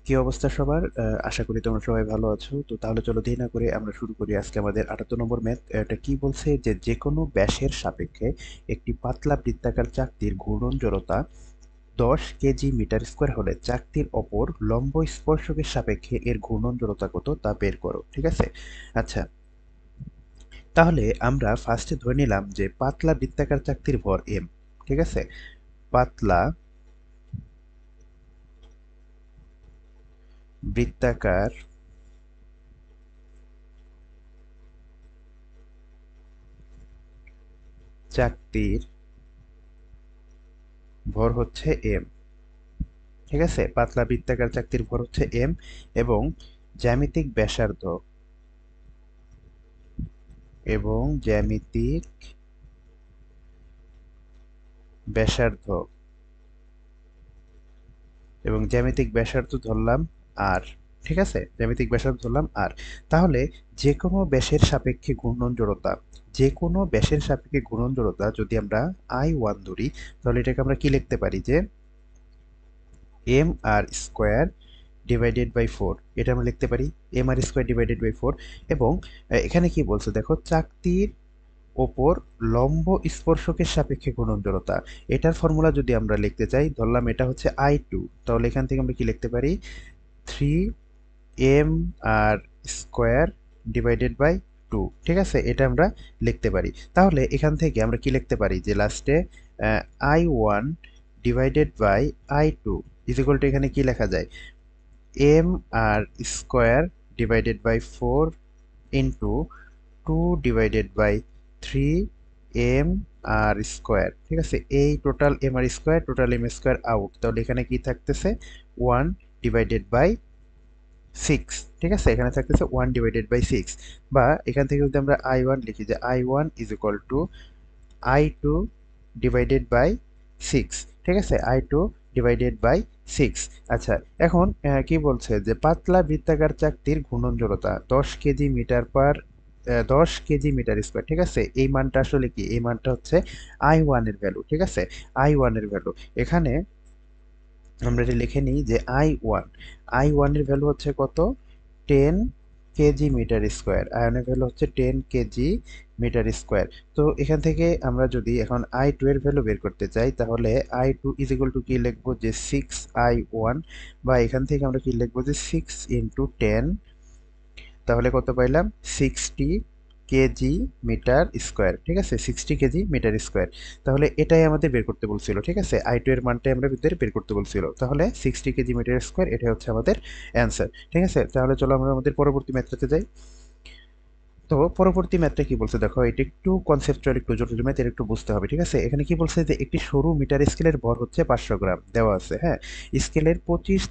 কি অবস্থা সবার? আশা করি তোমরা সবাই ভালো আছো। তো তাহলে চলো দেরি না করে আমরা শুরু করি আজকে আমাদের ৭৮ নম্বর ম্যাথ। এটা কি বলছে যে যেকোনো ব্যাসের সাপেক্ষে একটি পাতলা বৃত্তাকার চাকতির ঘূর্ণন জড়তা ১০ কেজি মিটার স্কয়ার হলে চাকতির অপর লম্ব স্পর্শকের সাপেক্ষে এর ঘূর্ণন জড়তা কত তা বের করো। ঠিক আছে? আচ্ছা, তাহলে আমরা ফার্স্টে ধরে নিলাম যে পাতলা বৃত্তাকার চাকতির ভর m। ঠিক আছে? পাতলা বৃত্তাকার চাকতির ভর হচ্ছে m। ঠিক আছে? পাতলা বৃত্তাকার চাকতির ভর হচ্ছে m এবং জ্যামিতিক ব্যাসার্ধ এবং ব্যাসার্ধ জ্যামিতিক ব্যাসার্ধ ধরলাম r। ঠিক আছে? জ্যামিতিক ব্যাসার্ধ ধরলাম r। তাহলে যেকোনো ব্যাসের সাপেক্ষে ঘূর্ণন জড়তা, যেকোনো ব্যাসের সাপেক্ষে ঘূর্ণন জড়তা যদি আমরা I1 ধরি, তাহলে এটাকে আমরা কি লিখতে পারি যে mr স্কয়ার ডিভাইডেড বাই 4, এটা আমরা লিখতে পারি mr স্কয়ার ডিভাইডেড বাই 4। এবং এখানে কি বলছে দেখো, চাকতির ওপর লম্ব স্পর্শকের সাপেক্ষে ঘূর্ণন জড়তা, এটার ফর্মুলা যদি আমরা লিখতে চাই, ধরলাম এটা হচ্ছে I2, তাহলে এখান থেকে আমরা কি লিখতে পারি 3mr স্কয়ার ডিভাইডেড বাই 2। ঠিক আছে? এটা আমরা লিখতে পারি। তাহলে এখান থেকে আমরা কি লিখতে পারি যে লাস্টে I1 divided by I2 is equal to, এখানে কি লেখা যায় mr square divided by 4 into 2 divided by 3 M R square. ঠিক আছে? এই total M R square, total M square out, তাহলে এখানে কি থাকতেছে 1 ডিভাইডেড বাই 6। ঠিক আছে? এখানে থাকতেছে 1 ডিভাইডেড বাই 6। বা এখান থেকে যদি আমরা I1 লিখি যে I1 is equal to I2 divided by 6। ঠিক আছে? I2 divided by 6। আচ্ছা, এখন কি বলছে যে পাতলা বৃত্তাকার চাকতির ঘূর্ণন জড়তা 10 kg metre per 10 kg metre square. ঠিক আছে? এই মানটা আসলে কি, এই মানটা হচ্ছে I1 এর ভ্যালু। ঠিক আছে? I1 এর ভ্যালু এখানে আমরা এটা লিখে নিই যে I1 এর ভ্যালু হচ্ছে কত, 10 কেজি মিটার স্কয়ার। আয়নের ভ্যালু হচ্ছে 10 কেজি মিটার স্কয়ার। তো এখান থেকে আমরা যদি এখন I2 এর ভ্যালু বের করতে চাই, তাহলে I2 ইজ ইকুয়াল টু কি লিখবো যে 6I1, বা এখান থেকে আমরা কি লিখবো যে 6 ইন্টু 10, তাহলে কত পাইলাম 60 কেজি মিটার স্কয়ার। ঠিক আছে? 60 কেজি মিটার স্কয়ার। তাহলে এটাই আমাদের বের করতে বলছিল। ঠিক আছে? I2 এর মানটাই আমরা ভিতরে বের করতে বলছিল। তাহলে 60 কেজি মিটার স্কয়ার, এটাই হচ্ছে আমাদের অ্যান্সার। ঠিক আছে? তাহলে চলো আমরা আমাদের পরবর্তী ম্যাথটাতে যাই। তো পরবর্তী ম্যাথটা কি বলছে দেখো, এটা একটু কনসেপচুয়াল, একটু জটিল ম্যাথ, এটা একটু বুঝতে হবে। ঠিক আছে? এখানে কি বলছে যে একটি সরু মিটার স্কেলের ভর হচ্ছে 500 গ্রাম দেওয়া আছে। হ্যাঁ, স্কেলের 25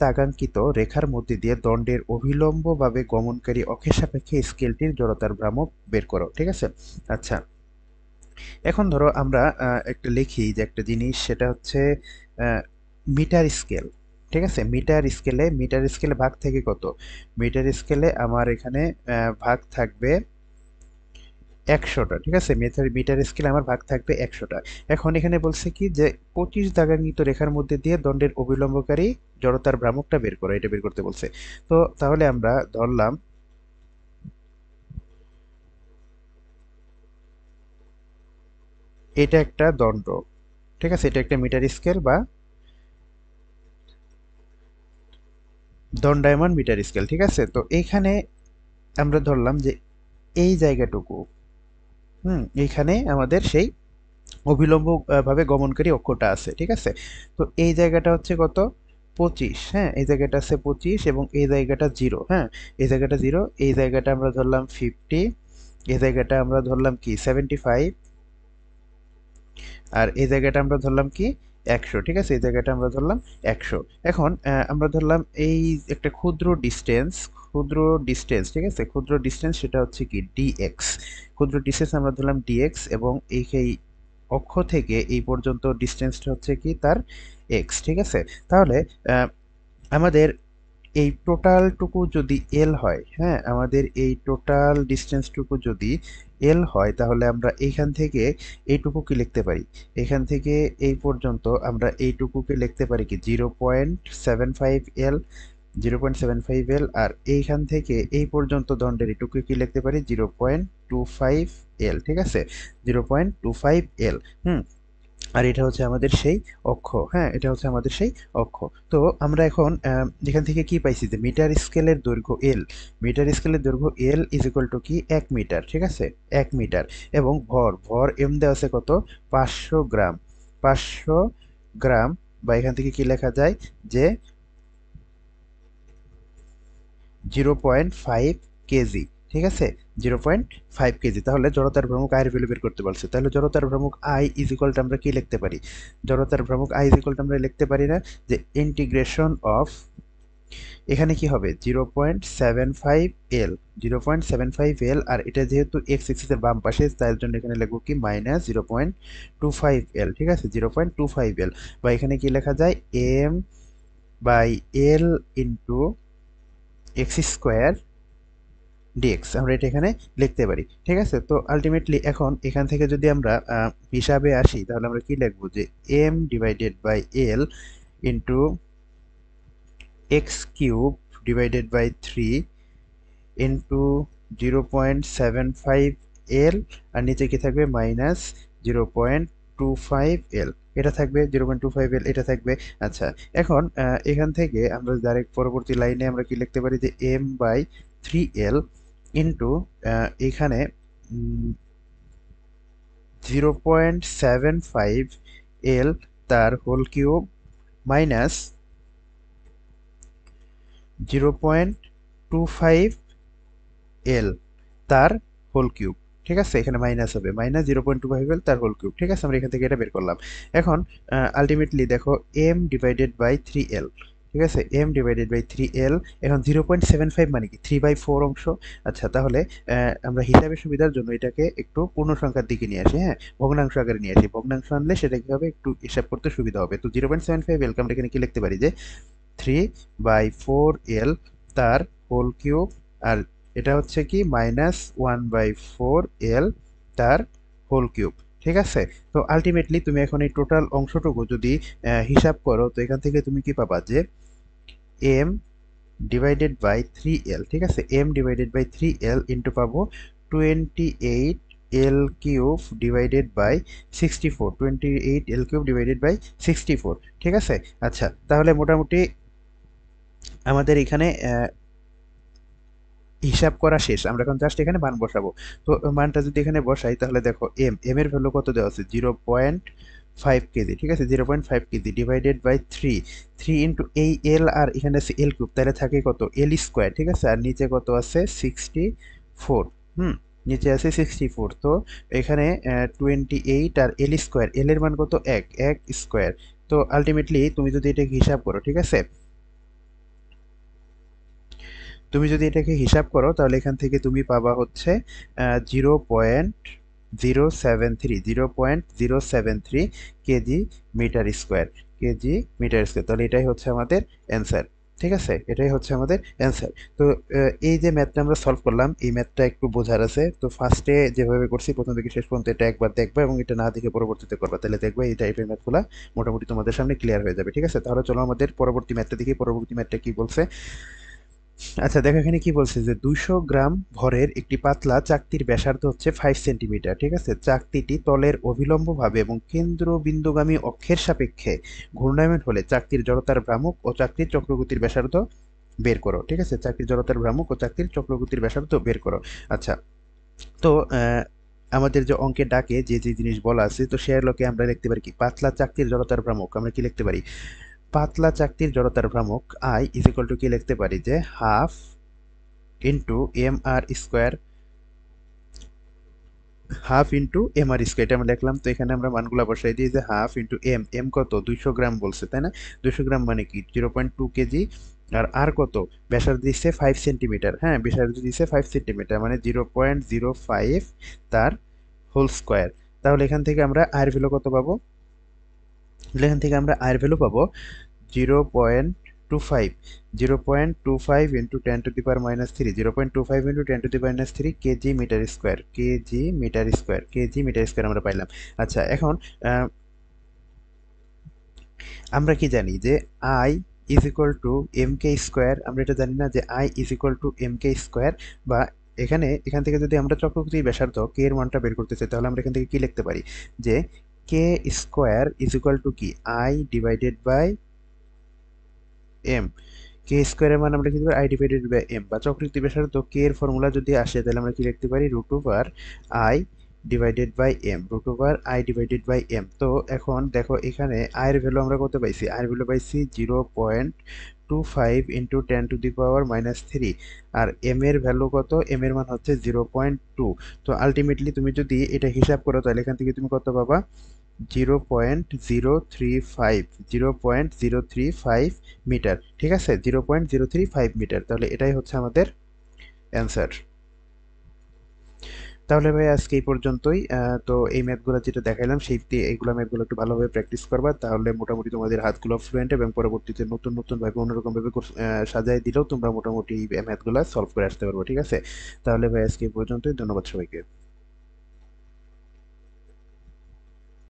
দাগাঙ্কিত রেখার মধ্যে দিয়ে দণ্ডের অভিলম্বভাবে গমনকারী অক্ষের সাপেক্ষে স্কেলটির জড়তার ভ্রামক বের করো। ঠিক আছে? আচ্ছা, এখন ধরো আমরা একটা লিখি যে একটা জিনিস, সেটা হচ্ছে মিটার স্কেল। ঠিক আছে? মিটার স্কেলে ভাগ থেকে কত, মিটার স্কেলে আমার এখানে ভাগ থাকবে 100টা। ঠিক আছে? মিটার স্কেলে আমার ভাগ থাকবে 100টা। এখন এখানে বলছে কি যে 25 দাগাঙ্কিত রেখার মধ্যে দিয়ে দণ্ডের অবিলম্বকারী জড়তার ভ্রামকটা বের করো, এটা বের করতে বলছে। তো তাহলে আমরা ধরলাম এটা একটা দণ্ড। ঠিক আছে? এটা একটা মিটার স্কেল বা দণ্ডায়মান মিটার স্কেল। ঠিক আছে? তো এইখানে আমরা ধরলাম যে এই জায়গাটুকু, এইখানে আমাদের সেই অভিলম্ব ভাবে গমনকারী অক্ষটা আছে। ঠিক আছে? তো এই জায়গাটা হচ্ছে কত, 25। হ্যাঁ, এই জায়গাটা আছে 25 এবং এই জায়গাটা 0। হ্যাঁ, এই জায়গাটা 0, এই জায়গাটা আমরা ধরলাম 50, এই জায়গাটা আমরা ধরলাম কি 75, আর এই জায়গাটা আমরা ধরলাম কি 100। ঠিক আছে? এই জায়গাটা আমরা ধরলাম 100। এখন আমরা ধরলাম এই একটা ক্ষুদ্র ডিস্টেন্স। ঠিক আছে? ক্ষুদ্র ডিস্টেন্স সেটা হচ্ছে কি dx। ক্ষুদ্র ডিস্টেন্স আমরা ধরলাম dx, এবং এই অক্ষ থেকে এই পর্যন্ত ডিস্টেন্সটা হচ্ছে কি তার x। ঠিক আছে? তাহলে আমাদের এই টোটালটুকু যদি এল হয়, হ্যাঁ, আমাদের এই টোটাল ডিস্টেন্সটুকু যদি এল হয়, তাহলে আমরা এইখান থেকে এইটুকুকে লিখতে পারি, এখান থেকে এই পর্যন্ত আমরা এইটুকুকে লিখতে পারি কি 0.75 এল, 0.75 এল, আর এইখান থেকে এই পর্যন্ত দণ্ডের এটুকু কি লিখতে পারি 0.25 এল, ঠিক আছে, 0.25 এল। হুম, আর এটা হচ্ছে আমাদের সেই অক্ষ, হ্যাঁ, এটা হচ্ছে আমাদের সেই অক্ষ। তো আমরা এখন এখান থেকে কি পাইছি যে মিটার স্কেলের দৈর্ঘ্য এল, মিটার স্কেলের দৈর্ঘ্য এল ইজ ইকুয়াল টু কি 1 মিটার, ঠিক আছে, 1 মিটার। এবং ভর, ভর এম দেওয়া আছে কত, 500 গ্রাম, 500 গ্রাম, বা এখান থেকে কি লেখা যায় যে 0.5 কেজি, ঠিক আছে, 0.5 কেজি। তাহলে জড়তার ভ্রামক আয়ের ভ্যালু বের করতে বলছে। তাহলে জড়তার ভ্রামক আই ইজ ইকুয়াল টু আমরা কি লিখতে পারি, জড়তার ভ্রামক আই ইজ ইকুয়াল টু আমরা লিখতে পারি না যে ইন্টিগ্রেশন অফ, এখানে কি হবে 0.75 এল, 0.75 এল, আর এটা যেহেতু এক্স এক্সিসের বাম পাশে, তার জন্য এখানে লিখবো কি মাইনাস 0.25 এল, ঠিক আছে, 0.25 এল। বা এখানে কি লেখা যায় M by L into X square dx, আমরা এটা এখানে লিখতে পারি, ঠিক আছে। তো আলটিমেটলি এখন এখান থেকে যদি আমরা হিসাবে আসি, তাহলে আমরা কি লিখবো যে M divided by L into X cube divided by 3 into 0.75 L, আর নিচে কি থাকবে মাইনাস 0.25 এল, এটা থাকবে 0.25 এল, এটা থাকবে। আচ্ছা, এখন এখান থেকে আমরা ডাইরেক্ট পরবর্তী লাইনে আমরা কি লিখতে পারি যে এম বাই 3 এল ইন্টু এখানে 0.75 এল তার হোল কিউব মাইনাস 0.25 এল তার হোল কিউব, ঠিক আছে, এখানে মাইনাস হবে, মাইনাস 0.25 এল তার হোল কিউব, ঠিক আছে। আমরা এখান থেকে এটা বের করলাম। এখন আলটিমেটলি দেখো এম ডিভাইডেড বাই 3 এল, ঠিক আছে, এম ডিভাইডেড বাই 3 এল। এখন 0.75 মানে কি 3/4 অংশ। আচ্ছা, তাহলে আমরা হিসাবের সুবিধার জন্য এটাকে একটু পূর্ণ সংখ্যার দিকে নিয়ে আসি, হ্যাঁ, ভগ্নাংশ আকারে নিয়ে আসি, ভগ্নাংশ আনলে সেটা কি হবে, একটু হিসাব করতে সুবিধা হবে। তো 0.75 এল আমরা এখানে কি লিখতে পারি যে 3/4 এল তার হোল কিউব, আর এটা হচ্ছে কি -1/4 এল তার হোল কিউব, ঠিক আছে। তো আলটিমেটলি তুমি এখন এই টোটাল অংশটুকু যদি হিসাব করো, তো এখান থেকে তুমি কি পাবা যে এম ডিভাইডেড বাই 3 এল, ঠিক আছে, M divided by 3 L into পাবো 28 L cube divided by 64, 28 L cube divided by 64, ঠিক আছে। আচ্ছা, তাহলে মোটামুটি আমাদের এখানে হিসাব করা শেষ। আমরা এখন জাস্ট এখানে মান বসাবো। তো মানটা যদি এখানে বসাই, তাহলে দেখো এম এর ভ্যালু কত দেওয়া আছে 0.5 কেজি, ঠিক আছে, 0.5 কেজি ডিভাইডেড বাই 3 ইন্টু এই এল, আর এখানে আছে এল কিউব, তাহলে থাকে কত এল স্কোয়ার, ঠিক আছে, আর নিচে কত আছে 64। হুম, নিচে আছে 64। তো এখানে 28 আর এল স্কোয়ার, এল এর মান কত এক স্কোয়ার। তো আলটিমেটলি তুমি যদি এটাকে হিসাব করো, ঠিক আছে, তুমি যদি এটাকে হিসাব করো, তাহলে এখান থেকে তুমি পাবা হচ্ছে 0.073 kg metre square, kg metre square. তাহলে এটাই হচ্ছে আমাদের অ্যান্সার, ঠিক আছে, এটাই হচ্ছে আমাদের অ্যান্সার। তো এই যে ম্যাথটা আমরা সলভ করলাম, এই ম্যাথটা একটু বোঝার আছে। তো ফার্স্টে যেভাবে করছি প্রথম থেকে শেষ পর্যন্ত এটা একবার দেখবা, এবং এটা না দেখে পরবর্তীতে করবা, তাহলে দেখবা এই টাইপের ম্যাথগুলা মোটামুটি তোমাদের সামনে ক্লিয়ার হয়ে যাবে, ঠিক আছে। তাহলে চলো আমাদের পরবর্তী ম্যাথটা দেখি, পরবর্তী ম্যাথটা কি বলছে। আচ্ছা, দেখো এখানে কি বলছে যে 200 গ্রাম ভরের একটি পাতলা চাকতির ব্যাসার্ধ হচ্ছে 5 সেন্টিমিটার, ঠিক আছে। চাকতিটি তলের অভিলম্বভাবে এবং কেন্দ্রবিন্দুগামী অক্ষের সাপেক্ষে ঘূর্ণায়মান হলে চাকতির জড়তার ভ্রামক ও চাকতির চক্রগতির ব্যাসার্ধ বের করো, ঠিক আছে, চাকতির জড়তার ভ্রামক ও চাকতির চক্রগতির ব্যাসার্ধ বের করো। আচ্ছা, তো আমাদের যে অঙ্কের ডাকে যে যে জিনিস বলা আছে, তো সে লোকে আমরা লিখতে পারি কি পাতলা চাকতির জড়তার ভ্রামক আমরা কি লিখতে পারি, পাতলা চাকতির জড়তার ভ্রামক আই ইজ ইকুয়াল টু কি লিখতে পারি যে half into M R square, half into M R square, এটা আমরা লিখলাম। তো এখানে আমরা মানগুলো বসাই দিই যে হাফ ইন্টু এম, এম কত 200 গ্রাম বলছে, তাই না, 200 গ্রাম মানে কি 0.2 কেজি, আর কত ব্যাসার্ধ দিচ্ছে 5 সেন্টিমিটার, হ্যাঁ, ব্যাসার্ধ দিচ্ছে 5 সেন্টিমিটার মানে 0.05 তার হোল স্কোয়ার। তাহলে এখান থেকে আমরা আয়ের ভ্যালু কত পাবো, এখান থেকে আমরা আয়ের ভ্যালু পাবো 0. 0.25 0.25 into 10⁻³ 0.25 into 10⁻³ kg metre square আমরা পাইলাম। আচ্ছা এখন আমরা কি জানি যে I is equal to M K square, আমরা এটা জানি না যে I is equal to M K square, বা এখান থেকে যদি আমরা চক্রকৃতি ব্যাসার্ধ কে এর মানটা বের করতে চাই তাহলে আমরা এখান থেকে কি লিখতে পারি যে কে স্কোয়ার ইজ ইকুয়াল টু কি আই ডিভাইডেড বাই এম। কে স্কোয়ারের মান আমরা কি লিখতে পারি আই ডিভাইডেড বাই এম, বা চক্রকৃতি ব্যাসার্ধ কে এর ফর্মুলা যদি আসে তাহলে আমরা কি লিখতে পারি root over I divided by M, root over I divided by M. তো এখন দেখো এখানে আই এর ভ্যালু আমরা কত পাইছি, আই এর ভ্যালু পাইছি 0.25 ইন্টু 10⁻³ আর এম এর ভ্যালু কত, এম এর মান হচ্ছে 0.2। তো আলটিমেটলি তুমি যদি এটা হিসাব করো তাহলে এখান থেকে তুমি কত পাবা 0.035 0.035 মিটার, ঠিক আছে 0.035 মিটার। তাহলে এটাই হচ্ছে আমাদের অ্যান্সার। তাহলে ভাই আজকে এই পর্যন্তই। তো এই ম্যাথগুলো যেটা দেখাইলাম এইগুলো ম্যাথগুলো একটু ভালোভাবে প্র্যাকটিস করবা, তাহলে মোটামুটি তোমাদের হাতগুলো ফ্লুয়েন্ট এবং পরবর্তীতে নতুন নতুন ভাবে অন্যরকম ভাবে সাজায় দিলেও তোমরা মোটামুটি এই ম্যাথগুলো সলভ করে আসতে পারবো, ঠিক আছে। তাহলে ভাই আজকে এই পর্যন্তই, ধন্যবাদ সবাইকে।